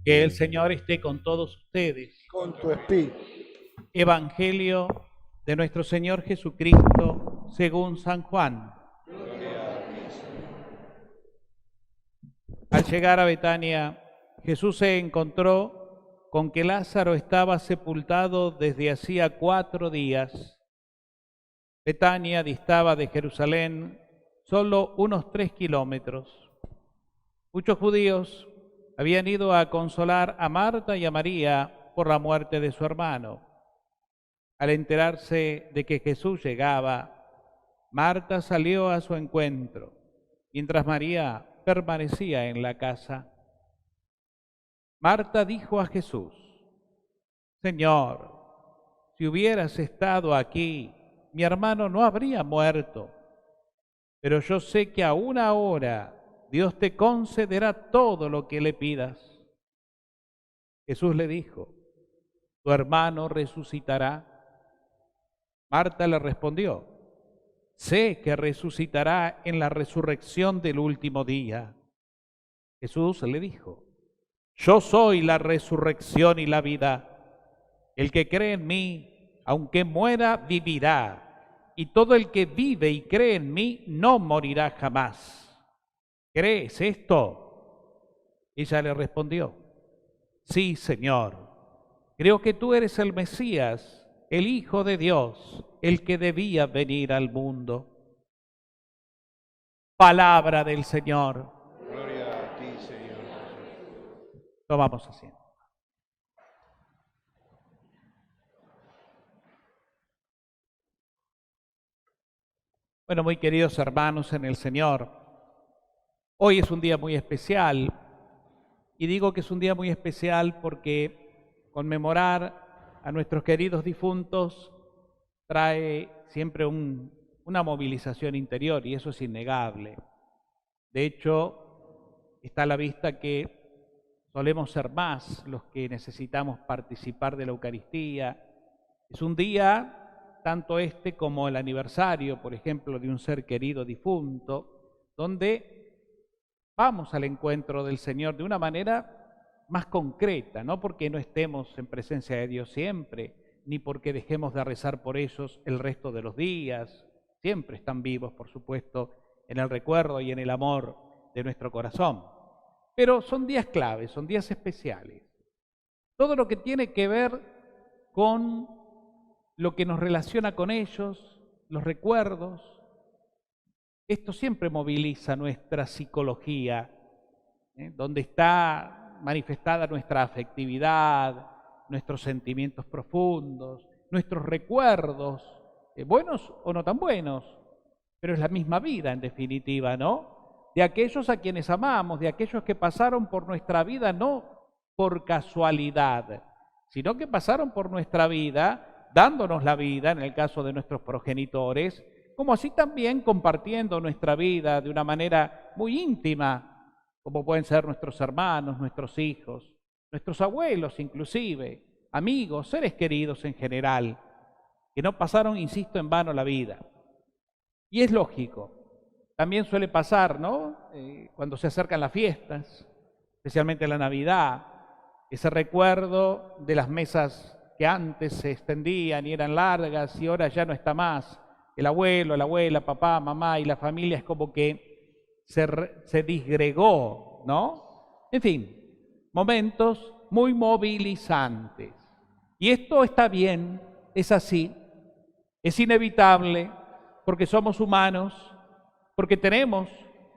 Que el Señor esté con todos ustedes. Con tu espíritu. Evangelio de nuestro Señor Jesucristo según San Juan. Al llegar a Betania, Jesús se encontró con que Lázaro estaba sepultado desde hacía 4 días. Betania distaba de Jerusalén solo unos 3 kilómetros. Muchos judíos habían ido a consolar a Marta y a María por la muerte de su hermano. Al enterarse de que Jesús llegaba, Marta salió a su encuentro, mientras María permanecía en la casa. Marta dijo a Jesús: Señor, si hubieras estado aquí, mi hermano no habría muerto. Pero yo sé que aún ahora Dios te concederá todo lo que le pidas. Jesús le dijo: tu hermano resucitará. Marta le respondió: sé que resucitará en la resurrección del último día. Jesús le dijo: yo soy la resurrección y la vida. El que cree en mí, aunque muera, vivirá. Y todo el que vive y cree en mí, no morirá jamás. ¿Crees esto? Ella le respondió: sí, Señor. Creo que tú eres el Mesías, el Hijo de Dios, el que debía venir al mundo. Palabra del Señor. Gloria a ti, Señor Jesús. Tomamos asiento. Bueno, muy queridos hermanos en el Señor, hoy es un día muy especial, y digo que es un día muy especial porque conmemorar a nuestros queridos difuntos trae siempre una movilización interior, y eso es innegable. De hecho, está a la vista que solemos ser más los que necesitamos participar de la Eucaristía. Es un día, tanto este como el aniversario, por ejemplo, de un ser querido difunto, donde vamos al encuentro del Señor de una manera más concreta, no porque no estemos en presencia de Dios siempre, ni porque dejemos de rezar por ellos el resto de los días. Siempre están vivos, por supuesto, en el recuerdo y en el amor de nuestro corazón. Pero son días claves, son días especiales. Todo lo que tiene que ver con lo que nos relaciona con ellos, los recuerdos, esto siempre moviliza nuestra psicología, donde está manifestada nuestra afectividad, nuestros sentimientos profundos, nuestros recuerdos, buenos o no tan buenos, pero es la misma vida en definitiva, ¿no? De aquellos a quienes amamos, de aquellos que pasaron por nuestra vida no por casualidad, sino que pasaron por nuestra vida dándonos la vida, en el caso de nuestros progenitores, como así también compartiendo nuestra vida de una manera muy íntima, como pueden ser nuestros hermanos, nuestros hijos, nuestros abuelos inclusive, amigos, seres queridos en general, que no pasaron, insisto, en vano la vida. Y es lógico, también suele pasar, ¿no? Cuando se acercan las fiestas, especialmente la Navidad, ese recuerdo de las mesas que antes se extendían y eran largas y ahora ya no está más. El abuelo, la abuela, papá, mamá y la familia es como que se disgregó, ¿no? En fin, momentos muy movilizantes. Y esto está bien, es así, es inevitable, porque somos humanos, porque tenemos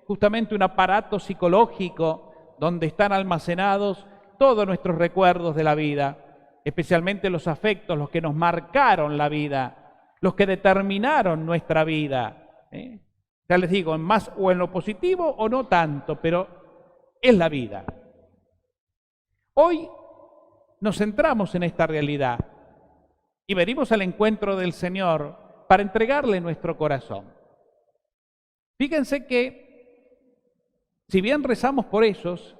justamente un aparato psicológico donde están almacenados todos nuestros recuerdos de la vida, especialmente los afectos, los que nos marcaron la vida, los que determinaron nuestra vida. Ya les digo, en más o en lo positivo o no tanto, pero es la vida. Hoy nos centramos en esta realidad y venimos al encuentro del Señor para entregarle nuestro corazón. Fíjense que, si bien rezamos por ellos,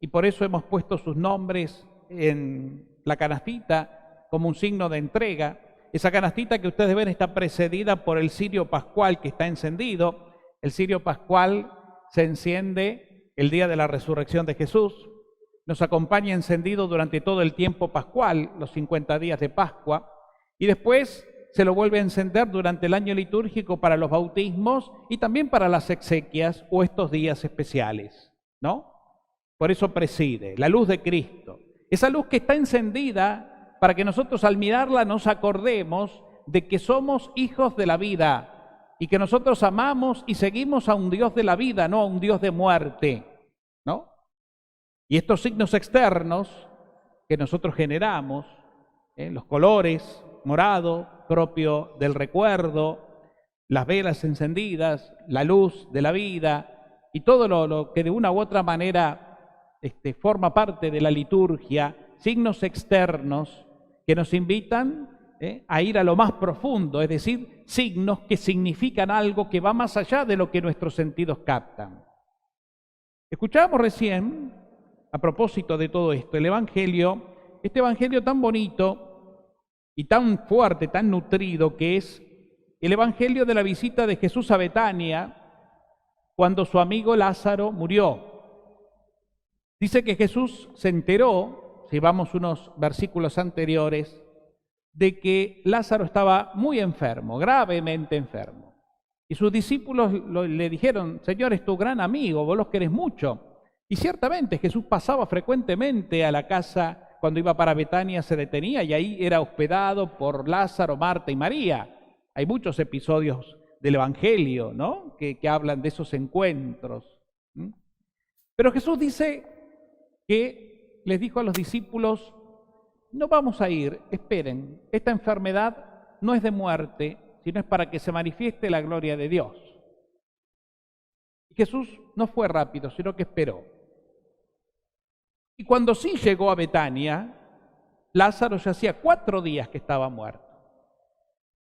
y por eso hemos puesto sus nombres en la canastita como un signo de entrega, esa canastita que ustedes ven está precedida por el cirio pascual que está encendido. El cirio pascual se enciende el día de la resurrección de Jesús. nos acompaña encendido durante todo el tiempo pascual, los 50 días de Pascua, y después se lo vuelve a encender durante el año litúrgico para los bautismos y también para las exequias o estos días especiales, ¿no? Por eso preside la luz de Cristo, esa luz que está encendida para que nosotros al mirarla nos acordemos de que somos hijos de la vida y que nosotros amamos y seguimos a un Dios de la vida, no a un Dios de muerte, ¿no? Y estos signos externos que nosotros generamos, los colores, morado, propio del recuerdo, las velas encendidas, la luz de la vida y todo lo que de una u otra manera forma parte de la liturgia, signos externos que nos invitan a ir a lo más profundo, es decir, signos que significan algo que va más allá de lo que nuestros sentidos captan. Escuchábamos recién, a propósito de todo esto, el Evangelio, este Evangelio tan bonito y tan fuerte, tan nutrido, que es el Evangelio de la visita de Jesús a Betania cuando su amigo Lázaro murió. Dice que Jesús se enteró, si vamos unos versículos anteriores, de que Lázaro estaba muy enfermo, gravemente enfermo. Y sus discípulos le dijeron: Señor, es tu gran amigo, vos los querés mucho. Y ciertamente Jesús pasaba frecuentemente a la casa. Cuando iba para Betania se detenía y ahí era hospedado por Lázaro, Marta y María. Hay muchos episodios del Evangelio, ¿no?, que hablan de esos encuentros. Pero Jesús dice que les dijo a los discípulos: no vamos a ir, esperen, esta enfermedad no es de muerte, sino es para que se manifieste la gloria de Dios. Y Jesús no fue rápido, sino que esperó. Y cuando sí llegó a Betania, Lázaro ya hacía 4 días que estaba muerto.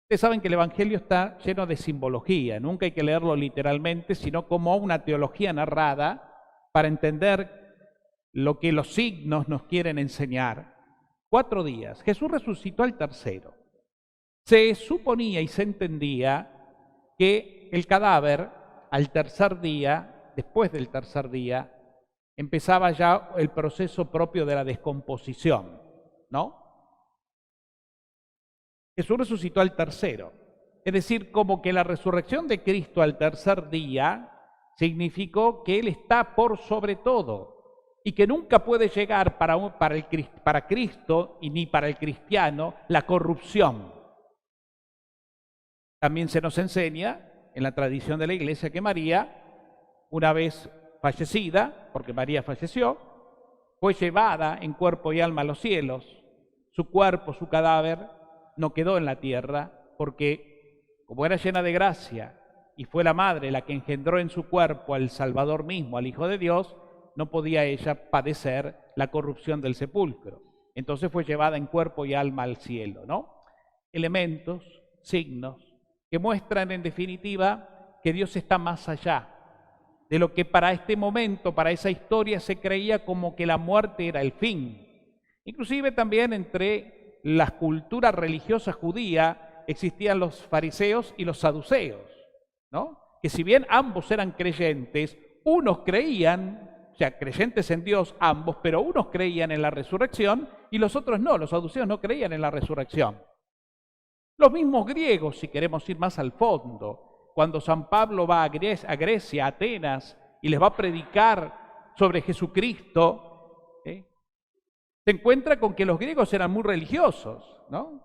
Ustedes saben que el Evangelio está lleno de simbología, nunca hay que leerlo literalmente, sino como una teología narrada para entender lo que los signos nos quieren enseñar. 4 días. Jesús resucitó al tercero. Se suponía y se entendía que el cadáver al tercer día, después del tercer día, empezaba ya el proceso propio de la descomposición, ¿no? Jesús resucitó al tercero. Es decir, como que la resurrección de Cristo al tercer día significó que Él está por sobre todo y que nunca puede llegar para Cristo y ni para el cristiano la corrupción. También se nos enseña en la tradición de la Iglesia que María, una vez fallecida, porque María falleció, fue llevada en cuerpo y alma a los cielos. Su cuerpo, su cadáver, no quedó en la tierra, porque como era llena de gracia y fue la madre la que engendró en su cuerpo al Salvador mismo, al Hijo de Dios, no podía ella padecer la corrupción del sepulcro. Entonces fue llevada en cuerpo y alma al cielo, ¿no? Elementos, signos, que muestran en definitiva que Dios está más allá de lo que para este momento, para esa historia, se creía como que la muerte era el fin. Inclusive también entre la cultura religiosa judía existían los fariseos y los saduceos, ¿no?, que si bien ambos eran creyentes, unos creían, o sea, creyentes en Dios ambos, pero unos creían en la resurrección y los otros no, los saduceos no creían en la resurrección. Los mismos griegos, si queremos ir más al fondo, cuando San Pablo va a Grecia, a Atenas, y les va a predicar sobre Jesucristo, se encuentra con que los griegos eran muy religiosos, ¿no?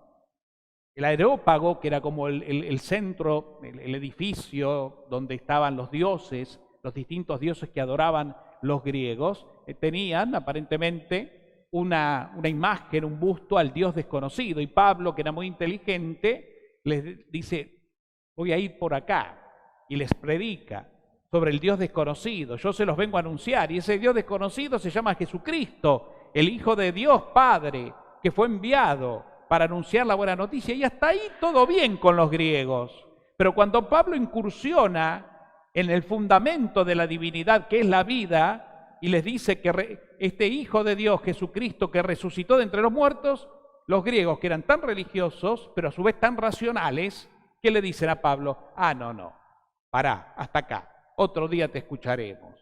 El Areópago, que era como el centro, el edificio donde estaban los dioses, los distintos dioses que adoraban los griegos, tenían aparentemente una imagen, un busto al Dios desconocido. Y Pablo, que era muy inteligente, les dice: voy a ir por acá, y les predica sobre el Dios desconocido. Yo se los vengo a anunciar, y ese Dios desconocido se llama Jesucristo, el Hijo de Dios Padre, que fue enviado para anunciar la buena noticia. Y hasta ahí todo bien con los griegos. Pero cuando Pablo incursiona en el fundamento de la divinidad, que es la vida, y les dice que este Hijo de Dios, Jesucristo, que resucitó de entre los muertos, los griegos, que eran tan religiosos, pero a su vez tan racionales, ¿qué le dicen a Pablo? No, pará, hasta acá, otro día te escucharemos.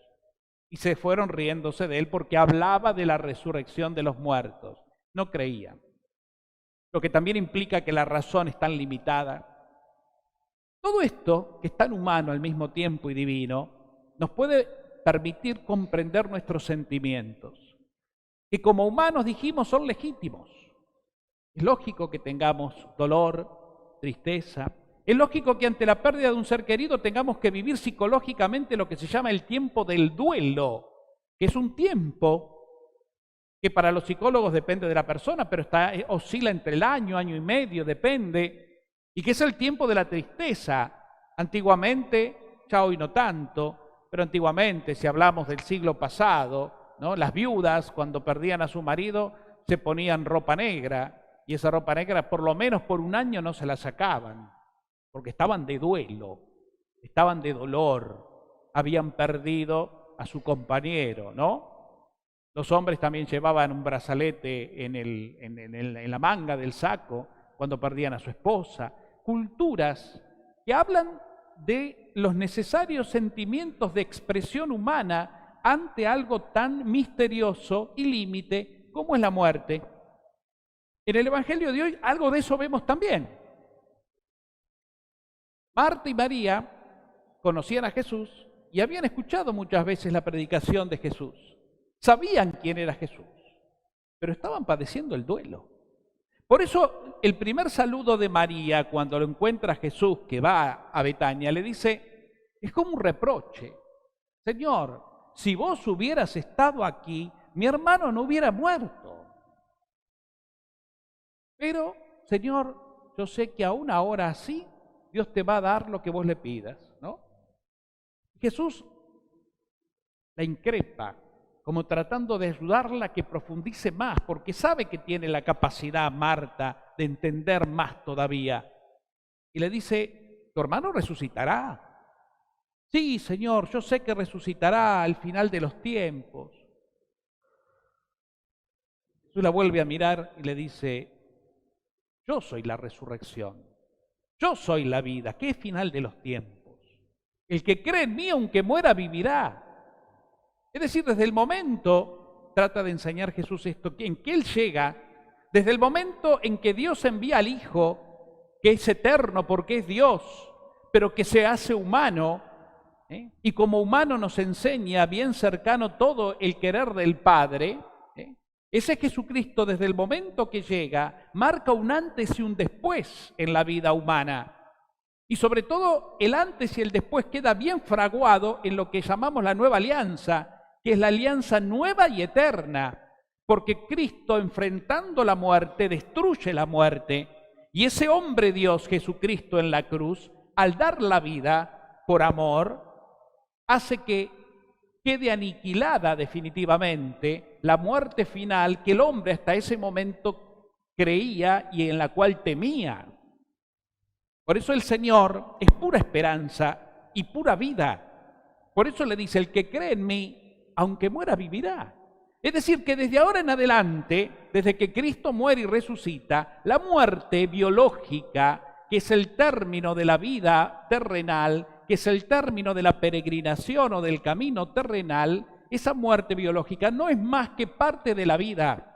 y se fueron riéndose de él porque hablaba de la resurrección de los muertos. No creían. Lo que también implica que la razón es tan limitada. Todo esto, que es tan humano al mismo tiempo y divino, nos puede permitir comprender nuestros sentimientos, que como humanos dijimos son legítimos. Es lógico que tengamos dolor, tristeza. Es lógico que ante la pérdida de un ser querido tengamos que vivir psicológicamente lo que se llama el tiempo del duelo, que es un tiempo que para los psicólogos depende de la persona, pero oscila entre el año y medio, depende, y que es el tiempo de la tristeza. Antiguamente, ya hoy no tanto, pero antiguamente, si hablamos del siglo pasado, ¿no? Las viudas cuando perdían a su marido se ponían ropa negra, y esa ropa negra por lo menos por un año no se la sacaban, porque estaban de duelo, estaban de dolor, habían perdido a su compañero, ¿no? Los hombres también llevaban un brazalete en la manga del saco cuando perdían a su esposa. Culturas que hablan de los necesarios sentimientos de expresión humana ante algo tan misterioso y límite como es la muerte. En el Evangelio de hoy algo de eso vemos también. Marta y María conocían a Jesús y habían escuchado muchas veces la predicación de Jesús. Sabían quién era Jesús, pero estaban padeciendo el duelo. Por eso el primer saludo de María cuando lo encuentra a Jesús que va a Betania le dice, es como un reproche. Señor, si vos hubieras estado aquí, mi hermano no hubiera muerto. Pero, Señor, yo sé que aún ahora así, Dios te va a dar lo que vos le pidas, ¿no? Jesús la increpa, como tratando de ayudarla a que profundice más, porque sabe que tiene la capacidad, Marta, de entender más todavía. Y le dice, ¿tu hermano resucitará? Sí, Señor, yo sé que resucitará al final de los tiempos. Jesús la vuelve a mirar y le dice, yo soy la resurrección, yo soy la vida, ¿qué final de los tiempos? El que cree en mí, aunque muera, vivirá. Es decir, desde el momento, trata de enseñar Jesús esto, en que Él llega, desde el momento en que Dios envía al Hijo, que es eterno porque es Dios, pero que se hace humano, y como humano nos enseña bien cercano todo el querer del Padre, ese Jesucristo desde el momento que llega, marca un antes y un después en la vida humana. Y sobre todo el antes y el después queda bien fraguado en lo que llamamos la nueva alianza, que es la alianza nueva y eterna, porque Cristo enfrentando la muerte destruye la muerte, y ese hombre Dios, Jesucristo en la cruz, al dar la vida por amor, hace que quede aniquilada definitivamente la muerte final que el hombre hasta ese momento creía y en la cual temía. Por eso el Señor es pura esperanza y pura vida. Por eso le dice, el que cree en mí, aunque muera, vivirá. Es decir, que desde ahora en adelante, desde que Cristo muere y resucita, la muerte biológica, que es el término de la vida terrenal, que es el término de la peregrinación o del camino terrenal, esa muerte biológica no es más que parte de la vida.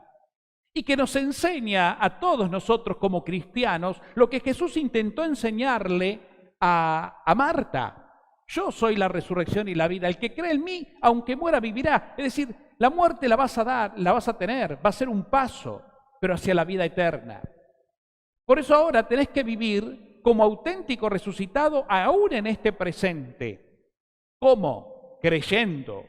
Y que nos enseña a todos nosotros como cristianos lo que Jesús intentó enseñarle a Marta. Yo soy la resurrección y la vida. El que cree en mí, aunque muera, vivirá. Es decir, la muerte la vas a dar, la vas a tener, va a ser un paso, pero hacia la vida eterna. Por eso ahora tenés que vivir como auténtico resucitado aún en este presente. ¿Cómo? Creyendo.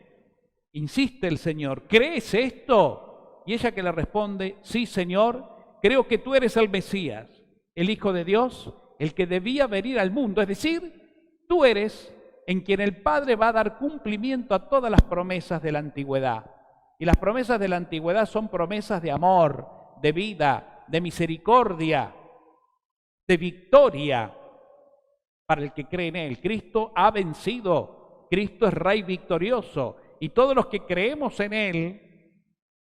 Insiste el Señor, ¿crees esto? Y ella que le responde, sí, Señor, creo que tú eres el Mesías, el Hijo de Dios, el que debía venir al mundo. Es decir, tú eres en quien el Padre va a dar cumplimiento a todas las promesas de la antigüedad. Y las promesas de la antigüedad son promesas de amor, de vida, de misericordia, de victoria para el que cree en Él. Cristo ha vencido, Cristo es Rey victorioso, y todos los que creemos en Él,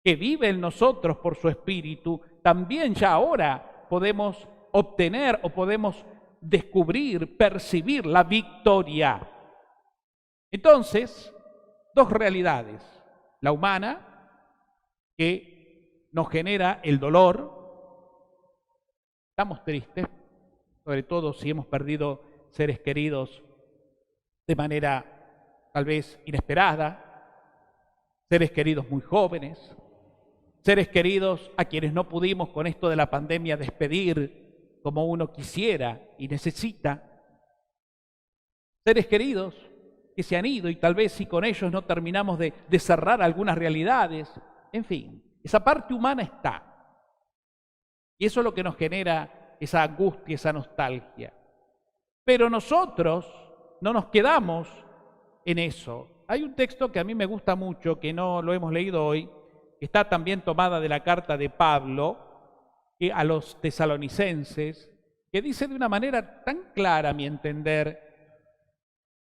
que vive en nosotros por su Espíritu, también ya ahora podemos obtener o podemos descubrir, percibir la victoria. Entonces, dos realidades. La humana, que nos genera el dolor. Estamos tristes, sobre todo si hemos perdido seres queridos de manera tal vez inesperada, seres queridos muy jóvenes, seres queridos a quienes no pudimos con esto de la pandemia despedir como uno quisiera y necesita, seres queridos que se han ido y tal vez si con ellos no terminamos de cerrar algunas realidades, en fin, esa parte humana está. Y eso es lo que nos genera esa angustia, esa nostalgia. Pero nosotros no nos quedamos en eso. Hay un texto que a mí me gusta mucho, que no lo hemos leído hoy, que está también tomada de la carta de Pablo a los tesalonicenses, que dice de una manera tan clara, a mi entender: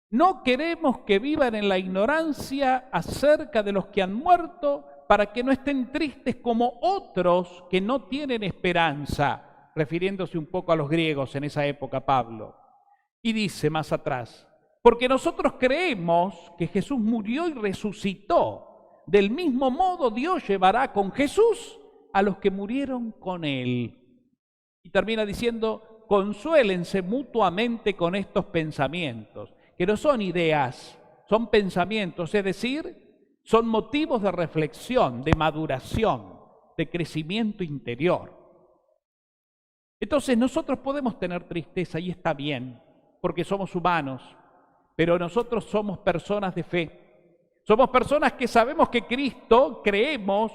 no queremos que vivan en la ignorancia acerca de los que han muerto, para que no estén tristes como otros que no tienen esperanza, refiriéndose un poco a los griegos en esa época, Pablo. Y dice más atrás: porque nosotros creemos que Jesús murió y resucitó. Del mismo modo Dios llevará con Jesús a los que murieron con Él. Y termina diciendo: consuélense mutuamente con estos pensamientos, que no son ideas, son pensamientos, es decir, son motivos de reflexión, de maduración, de crecimiento interior. Entonces nosotros podemos tener tristeza y está bien, porque somos humanos, pero nosotros somos personas de fe. Somos personas que sabemos que Cristo, creemos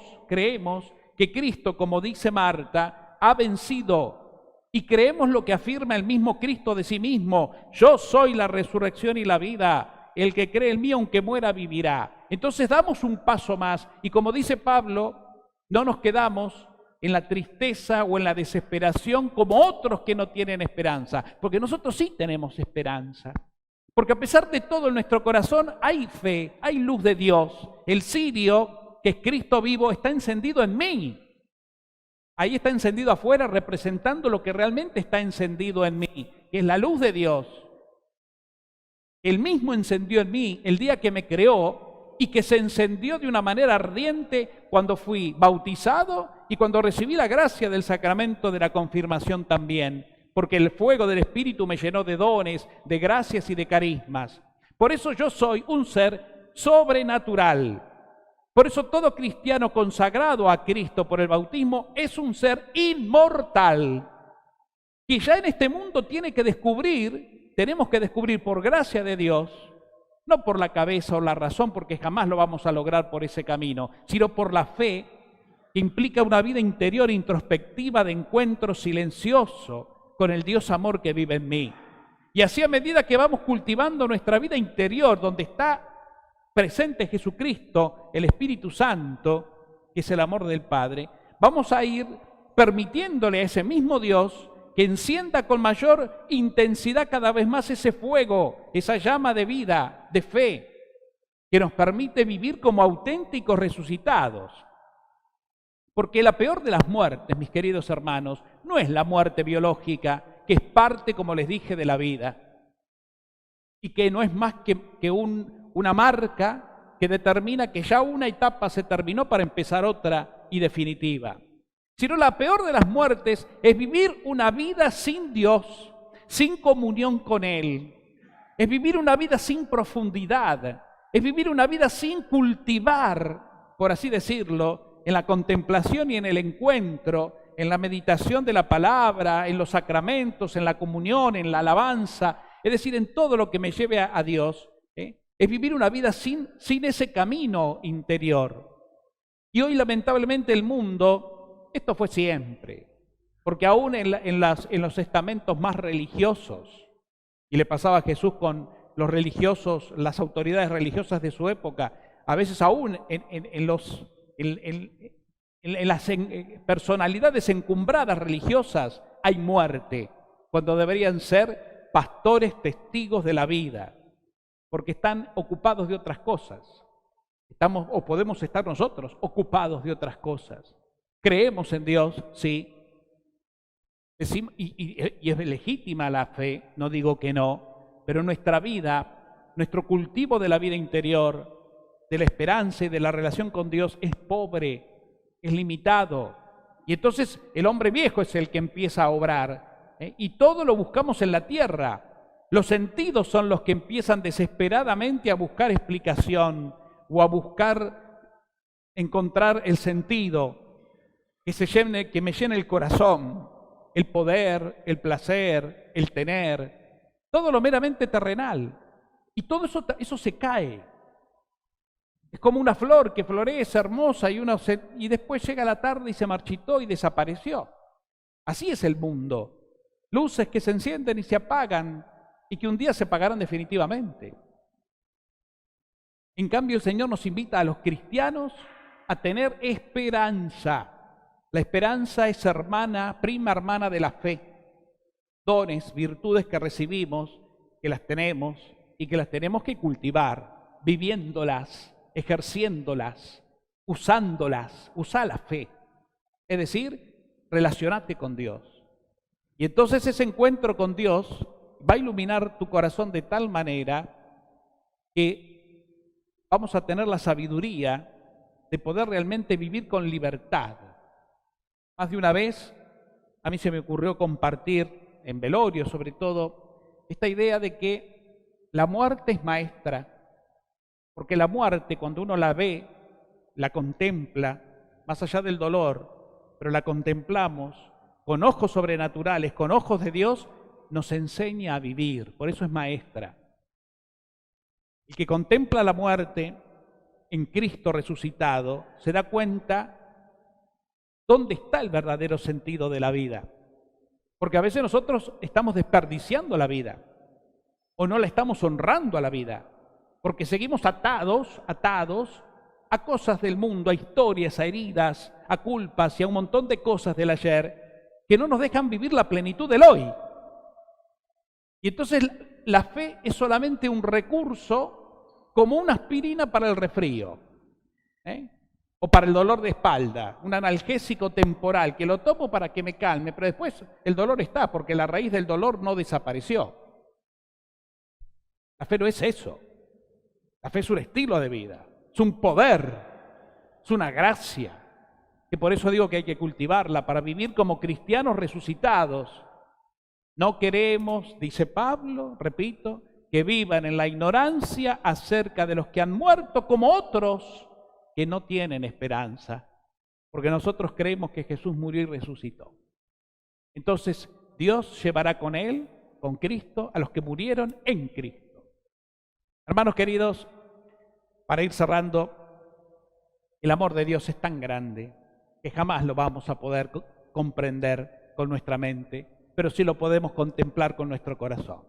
que Cristo, como dice Marta, ha vencido. Y creemos lo que afirma el mismo Cristo de sí mismo: yo soy la resurrección y la vida, el que cree en mí aunque muera vivirá. Entonces damos un paso más y, como dice Pablo, no nos quedamos en la tristeza o en la desesperación como otros que no tienen esperanza, porque nosotros sí tenemos esperanza. Porque a pesar de todo en nuestro corazón hay fe, hay luz de Dios. El cirio, que es Cristo vivo, está encendido en mí. Ahí está encendido afuera, representando lo que realmente está encendido en mí, que es la luz de Dios. Él mismo encendió en mí el día que me creó y que se encendió de una manera ardiente cuando fui bautizado y cuando recibí la gracia del sacramento de la confirmación también, porque el fuego del Espíritu me llenó de dones, de gracias y de carismas. Por eso yo soy un ser sobrenatural. Por eso todo cristiano consagrado a Cristo por el bautismo es un ser inmortal, que ya en este mundo tenemos que descubrir por gracia de Dios, no por la cabeza o la razón, porque jamás lo vamos a lograr por ese camino, sino por la fe, que implica una vida interior introspectiva de encuentro silencioso con el Dios amor que vive en mí. Y así, a medida que vamos cultivando nuestra vida interior, donde está presente Jesucristo, el Espíritu Santo, que es el amor del Padre, vamos a ir permitiéndole a ese mismo Dios que encienda con mayor intensidad cada vez más ese fuego, esa llama de vida, de fe, que nos permite vivir como auténticos resucitados. Porque la peor de las muertes, mis queridos hermanos, no es la muerte biológica, que es parte, como les dije, de la vida, y que no es más que una marca que determina que ya una etapa se terminó para empezar otra y definitiva. Sino la peor de las muertes es vivir una vida sin Dios, sin comunión con Él. Es vivir una vida sin profundidad, es vivir una vida sin cultivar, por así decirlo, en la contemplación y en el encuentro, en la meditación de la palabra, en los sacramentos, en la comunión, en la alabanza, es decir, en todo lo que me lleve a Dios. Es vivir una vida sin ese camino interior. Y hoy, lamentablemente, el mundo, esto fue siempre, porque aún en los estamentos más religiosos, y le pasaba a Jesús con los religiosos, las autoridades religiosas de su época, a veces aún en las personalidades encumbradas religiosas hay muerte, cuando deberían ser pastores testigos de la vida, porque están ocupados de otras cosas. O podemos estar nosotros ocupados de otras cosas. Creemos en Dios, sí, y es legítima la fe, no digo que no, pero nuestra vida, nuestro cultivo de la vida interior, de la esperanza y de la relación con Dios es pobre, es limitado. Y entonces el hombre viejo es el que empieza a obrar, y todo lo buscamos en la tierra. Los sentidos son los que empiezan desesperadamente a buscar explicación o a buscar encontrar el sentido que me llene el corazón, el poder, el placer, el tener, todo lo meramente terrenal. Y todo eso se cae. Es como una flor que florece hermosa y después llega la tarde y se marchitó y desapareció. Así es el mundo. Luces que se encienden y se apagan y que un día se apagarán definitivamente. En cambio, el Señor nos invita a los cristianos a tener esperanza. La esperanza es prima hermana de la fe. Dones, virtudes que recibimos, que las tenemos y que las tenemos que cultivar, viviéndolas, ejerciéndolas, usándolas. Usa la fe. Es decir, relacionate con Dios. Y entonces ese encuentro con Dios va a iluminar tu corazón de tal manera que vamos a tener la sabiduría de poder realmente vivir con libertad. Más de una vez a mí se me ocurrió compartir en velorio, sobre todo, esta idea de que la muerte es maestra, porque la muerte, cuando uno la ve, la contempla, más allá del dolor, pero la contemplamos con ojos sobrenaturales, con ojos de Dios, nos enseña a vivir, por eso es maestra. El que contempla la muerte en Cristo resucitado se da cuenta dónde está el verdadero sentido de la vida. Porque a veces nosotros estamos desperdiciando la vida o no la estamos honrando a la vida, porque seguimos atados a cosas del mundo, a historias, a heridas, a culpas y a un montón de cosas del ayer que no nos dejan vivir la plenitud del hoy. Y entonces la fe es solamente un recurso como una aspirina para el resfrío, o para el dolor de espalda, un analgésico temporal que lo tomo para que me calme, pero después el dolor está porque la raíz del dolor no desapareció. La fe no es eso. La fe es un estilo de vida, es un poder, es una gracia, que por eso digo que hay que cultivarla para vivir como cristianos resucitados. No queremos, dice Pablo, repito, que vivan en la ignorancia acerca de los que han muerto como otros que no tienen esperanza, porque nosotros creemos que Jesús murió y resucitó. Entonces, Dios llevará con Él, con Cristo, a los que murieron en Cristo. Hermanos queridos, para ir cerrando, el amor de Dios es tan grande que jamás lo vamos a poder comprender con nuestra mente, pero sí lo podemos contemplar con nuestro corazón.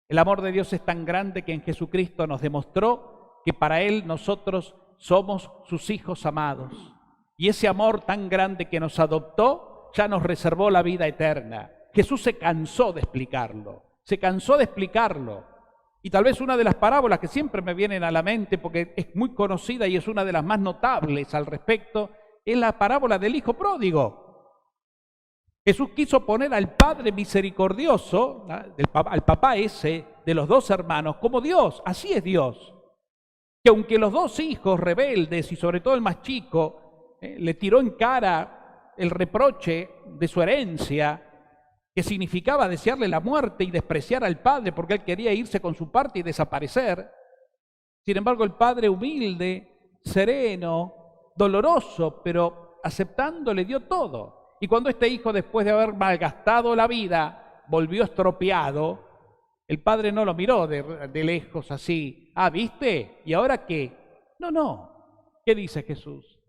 El amor de Dios es tan grande que en Jesucristo nos demostró que para Él nosotros somos sus hijos amados. Y ese amor tan grande que nos adoptó ya nos reservó la vida eterna. Jesús se cansó de explicarlo, Y tal vez una de las parábolas que siempre me vienen a la mente, porque es muy conocida y es una de las más notables al respecto, es la parábola del hijo pródigo. Jesús quiso poner al Padre misericordioso, al papá ese de los dos hermanos, como Dios. Así es Dios. Que aunque los dos hijos rebeldes, y sobre todo el más chico, le tiró en cara el reproche de su herencia, que significaba desearle la muerte y despreciar al padre porque él quería irse con su parte y desaparecer. Sin embargo, el padre humilde, sereno, doloroso, pero aceptando, le dio todo. Y cuando este hijo, después de haber malgastado la vida, volvió estropeado, el padre no lo miró de lejos así. Ah, ¿viste? ¿Y ahora qué? No. ¿Qué dice Jesús?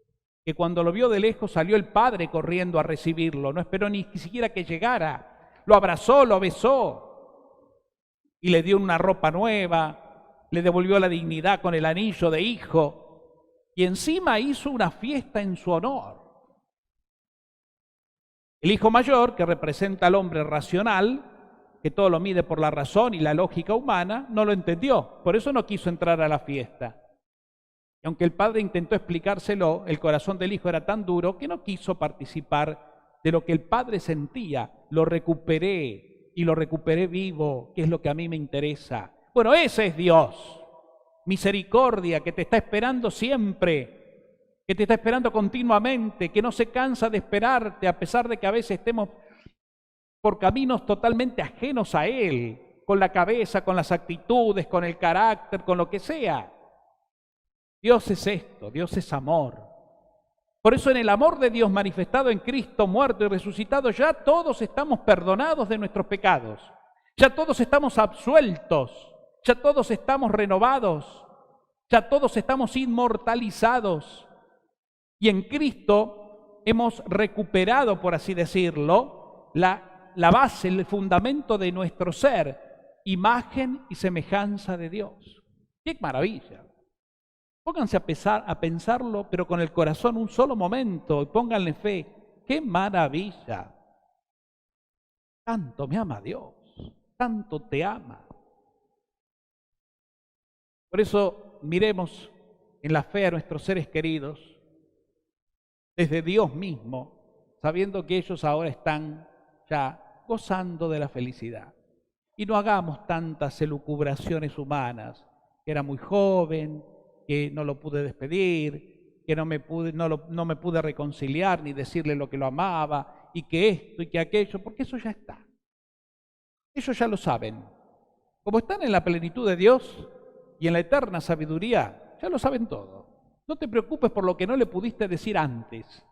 Que cuando lo vio de lejos salió el padre corriendo a recibirlo. No esperó ni siquiera que llegara. Lo abrazó, lo besó y le dio una ropa nueva, le devolvió la dignidad con el anillo de hijo y encima hizo una fiesta en su honor. El hijo mayor, que representa al hombre racional, que todo lo mide por la razón y la lógica humana, no lo entendió, por eso no quiso entrar a la fiesta. Y aunque el padre intentó explicárselo, el corazón del hijo era tan duro que no quiso participar de lo que el padre sentía. Lo recuperé y lo recuperé vivo, que es lo que a mí me interesa. Bueno, ese es Dios. misericordia, que te está esperando siempre, que te está esperando continuamente, que no se cansa de esperarte a pesar de que a veces estemos por caminos totalmente ajenos a Él, con la cabeza, con las actitudes, con el carácter, con lo que sea. Dios es esto, Dios es amor. Por eso en el amor de Dios manifestado en Cristo, muerto y resucitado, ya todos estamos perdonados de nuestros pecados, ya todos estamos absueltos, ya todos estamos renovados, ya todos estamos inmortalizados. Y en Cristo hemos recuperado, por así decirlo, la base, el fundamento de nuestro ser, imagen y semejanza de Dios. ¡Qué maravilla! Pónganse a pensarlo, pero con el corazón un solo momento, y pónganle fe. ¡Qué maravilla! Tanto me ama Dios, tanto te ama. Por eso miremos en la fe a nuestros seres queridos, desde Dios mismo, sabiendo que ellos ahora están ya gozando de la felicidad. Y no hagamos tantas elucubraciones humanas, que era muy joven, que no lo pude despedir, que no me pude reconciliar ni decirle lo que lo amaba, y que esto y que aquello, porque eso ya está. Ellos ya lo saben. Como están en la plenitud de Dios y en la eterna sabiduría, ya lo saben todo. No te preocupes por lo que no le pudiste decir antes.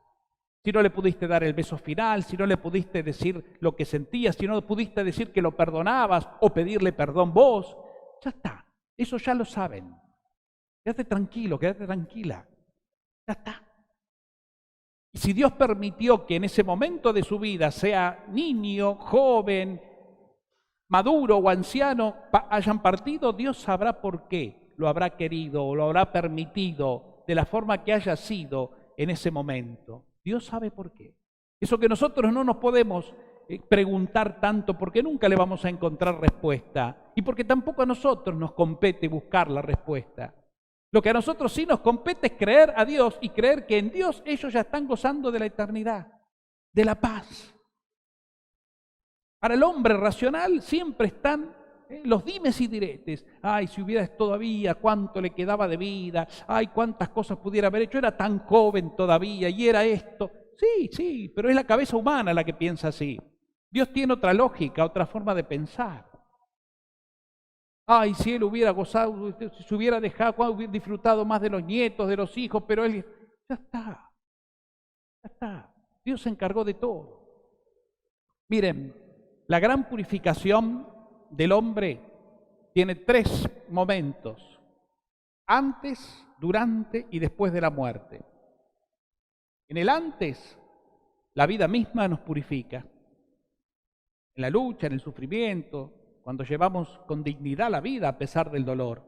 Si no le pudiste dar el beso final, si no le pudiste decir lo que sentías, si no pudiste decir que lo perdonabas o pedirle perdón vos, ya está. Eso ya lo saben. Quédate tranquilo, quédate tranquila. Ya está. Y si Dios permitió que en ese momento de su vida, sea niño, joven, maduro o anciano, hayan partido, Dios sabrá por qué lo habrá querido o lo habrá permitido de la forma que haya sido en ese momento. Dios sabe por qué. Eso que nosotros no nos podemos preguntar tanto porque nunca le vamos a encontrar respuesta y porque tampoco a nosotros nos compete buscar la respuesta. Lo que a nosotros sí nos compete es creer a Dios y creer que en Dios ellos ya están gozando de la eternidad, de la paz. Para el hombre racional siempre están los dimes y diretes. Ay, si hubieras todavía, cuánto le quedaba de vida. Ay, cuántas cosas pudiera haber hecho. Era tan joven todavía y era esto. Sí, pero es la cabeza humana la que piensa así. Dios tiene otra lógica, otra forma de pensar. Ay, si él hubiera gozado, si se hubiera dejado, hubiera disfrutado más de los nietos, de los hijos, pero él, ya está. Dios se encargó de todo. Miren, la gran purificación del hombre tiene 3 momentos: antes, durante y después de la muerte. En el antes, la vida misma nos purifica. En la lucha, en el sufrimiento, cuando llevamos con dignidad la vida a pesar del dolor.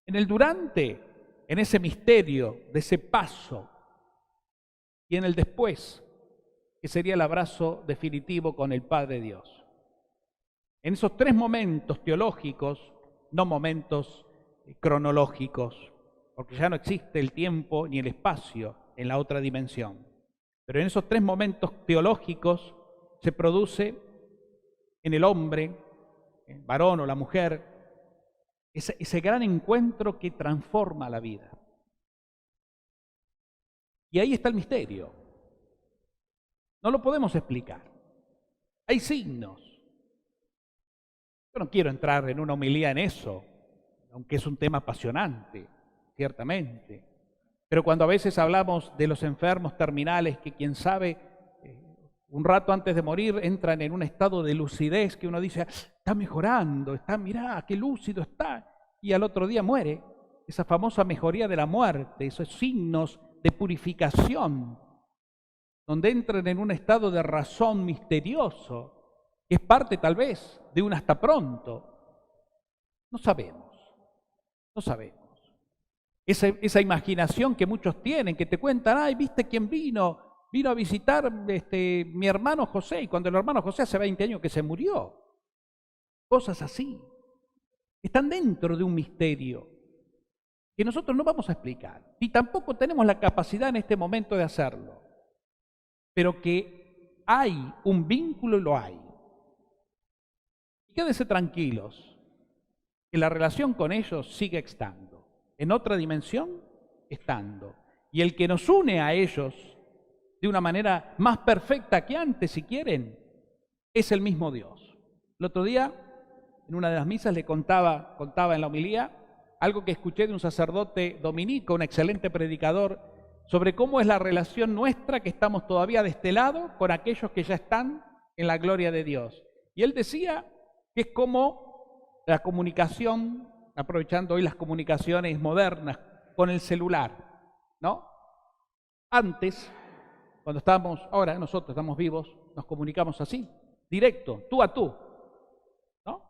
En el durante, en ese misterio de ese paso. Y en el después, que sería el abrazo definitivo con el Padre Dios. En esos 3 momentos teológicos, no momentos cronológicos, porque ya no existe el tiempo ni el espacio en la otra dimensión. Pero en esos 3 momentos teológicos se produce en el hombre, el varón o la mujer, ese gran encuentro que transforma la vida. Y ahí está el misterio. No lo podemos explicar. Hay signos. Yo no quiero entrar en una homilía en eso, aunque es un tema apasionante, ciertamente. Pero cuando a veces hablamos de los enfermos terminales, que quién sabe, un rato antes de morir entran en un estado de lucidez que uno dice, está mejorando, mirá, qué lúcido está, y al otro día muere. Esa famosa mejoría de la muerte, esos signos de purificación, donde entran en un estado de razón misterioso, que es parte tal vez de un hasta pronto. No sabemos. Esa imaginación que muchos tienen, que te cuentan, ay, ¿viste quién vino? Vino a visitar mi hermano José, y cuando el hermano José hace 20 años que se murió. Cosas así. Están dentro de un misterio que nosotros no vamos a explicar, y tampoco tenemos la capacidad en este momento de hacerlo. Pero que hay un vínculo y lo hay. Y quédense tranquilos. que la relación con ellos sigue estando, en otra dimensión estando. Y el que nos une a ellos de una manera más perfecta que antes, si quieren, es el mismo Dios. El otro día, en una de las misas, le contaba en la homilía algo que escuché de un sacerdote dominico, un excelente predicador, sobre cómo es la relación nuestra que estamos todavía de este lado con aquellos que ya están en la gloria de Dios. Y él decía que es como la comunicación, aprovechando hoy las comunicaciones modernas, con el celular, ¿no? Antes, cuando estábamos, ahora nosotros estamos vivos, nos comunicamos así, directo, tú a tú, ¿no?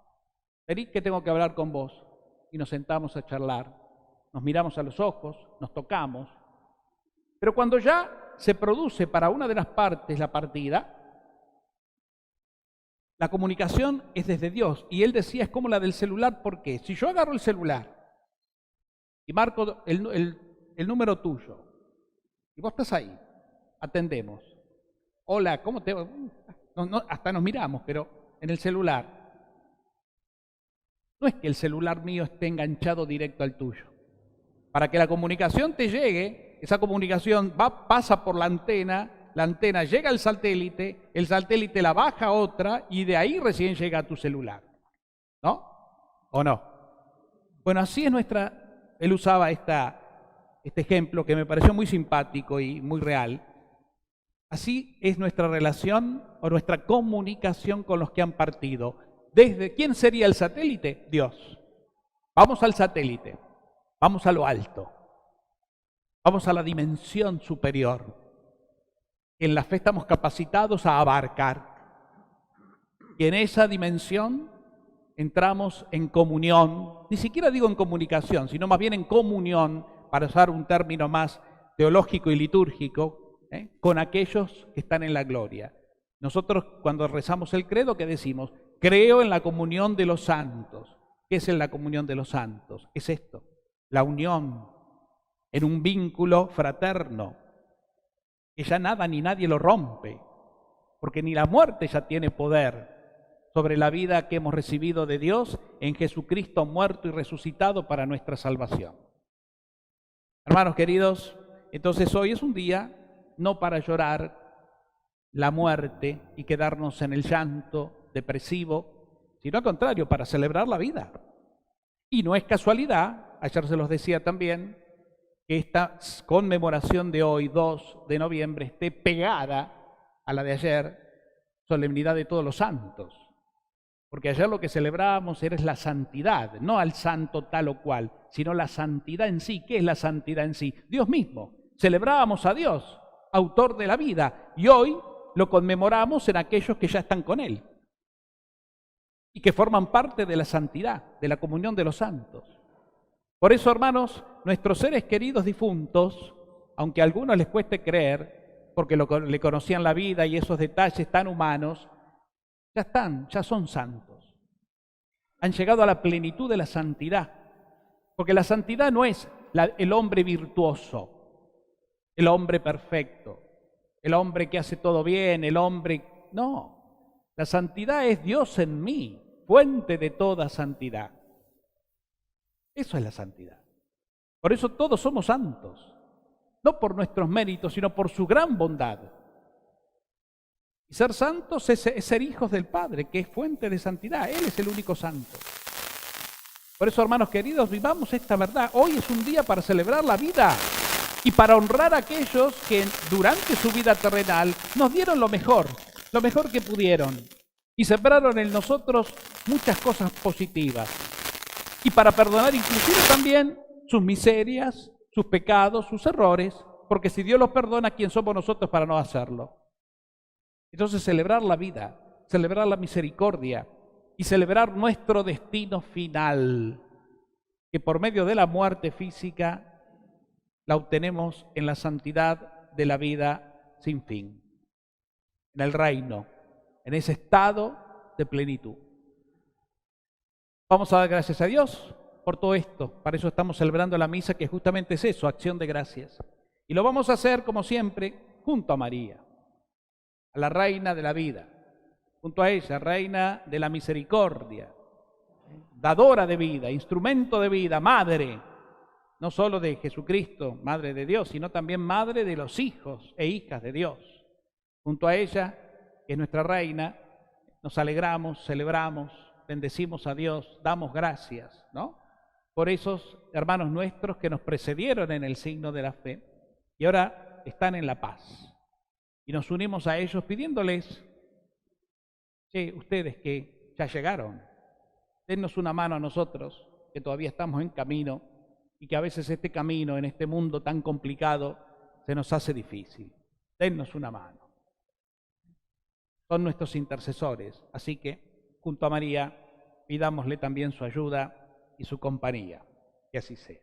Vení que tengo que hablar con vos. Y nos sentamos a charlar, nos miramos a los ojos, nos tocamos. Pero cuando ya se produce para una de las partes la partida, la comunicación es desde Dios. Y él decía, es como la del celular, ¿por qué? Si yo agarro el celular y marco el número tuyo, y vos estás ahí, atendemos. Hola, ¿cómo te va? No, hasta nos miramos, pero en el celular. No es que el celular mío esté enganchado directo al tuyo. Para que la comunicación te llegue, esa comunicación pasa por la antena llega al satélite, el satélite la baja a otra y de ahí recién llega a tu celular. ¿No? ¿O no? Bueno, así es él usaba este ejemplo que me pareció muy simpático y muy real. Así es nuestra relación o nuestra comunicación con los que han partido. ¿Quién sería el satélite? Dios. Vamos al satélite, vamos a lo alto, vamos a la dimensión superior. En la fe estamos capacitados a abarcar. Y en esa dimensión entramos en comunión, ni siquiera digo en comunicación, sino más bien en comunión, para usar un término más teológico y litúrgico, con aquellos que están en la gloria. Nosotros cuando rezamos el credo, ¿qué decimos? Creo en la comunión de los santos. ¿Qué es en la comunión de los santos? Es esto, la unión en un vínculo fraterno, que ya nada ni nadie lo rompe, porque ni la muerte ya tiene poder sobre la vida que hemos recibido de Dios en Jesucristo muerto y resucitado para nuestra salvación. Hermanos queridos, entonces hoy es un día no para llorar la muerte y quedarnos en el llanto depresivo, sino al contrario, para celebrar la vida. Y no es casualidad, ayer se los decía también, que esta conmemoración de hoy, 2 de noviembre, esté pegada a la de ayer, solemnidad de todos los santos. Porque ayer lo que celebrábamos era la santidad, no al santo tal o cual, sino la santidad en sí. ¿Qué es la santidad en sí? Dios mismo. Celebrábamos a Dios, autor de la vida, y hoy lo conmemoramos en aquellos que ya están con Él y que forman parte de la santidad, de la comunión de los santos. Por eso, hermanos, nuestros seres queridos difuntos, aunque a algunos les cueste creer, porque le conocían la vida y esos detalles tan humanos, ya son santos. Han llegado a la plenitud de la santidad, porque la santidad no es el hombre virtuoso, el hombre perfecto, el hombre que hace todo bien, no, la santidad es Dios en mí, fuente de toda santidad. Eso es la santidad. Por eso todos somos santos, no por nuestros méritos, sino por su gran bondad. Y ser santos es ser hijos del Padre, que es fuente de santidad. Él es el único santo. Por eso, hermanos queridos, vivamos esta verdad. Hoy es un día para celebrar la vida y para honrar a aquellos que durante su vida terrenal nos dieron lo mejor que pudieron, y sembraron en nosotros muchas cosas positivas. Y para perdonar inclusive también sus miserias, sus pecados, sus errores, porque si Dios los perdona, ¿quién somos nosotros para no hacerlo? Entonces celebrar la vida, celebrar la misericordia y celebrar nuestro destino final, que por medio de la muerte física la obtenemos en la santidad de la vida sin fin, en el reino, en ese estado de plenitud. Vamos a dar gracias a Dios por todo esto. Para eso estamos celebrando la misa, que justamente es eso, acción de gracias. Y lo vamos a hacer, como siempre, junto a María, a la Reina de la vida, junto a ella, Reina de la Misericordia, dadora de vida, instrumento de vida, madre, no solo de Jesucristo, madre de Dios, sino también madre de los hijos e hijas de Dios. Junto a ella, que es nuestra reina, nos alegramos, celebramos, bendecimos a Dios, damos gracias, ¿no? Por esos hermanos nuestros que nos precedieron en el signo de la fe y ahora están en la paz. Y nos unimos a ellos pidiéndoles, che, ustedes que ya llegaron, dennos una mano a nosotros, que todavía estamos en camino y que a veces este camino en este mundo tan complicado se nos hace difícil. Dennos una mano. Son nuestros intercesores, así que junto a María pidámosle también su ayuda y su compañía. Que así sea.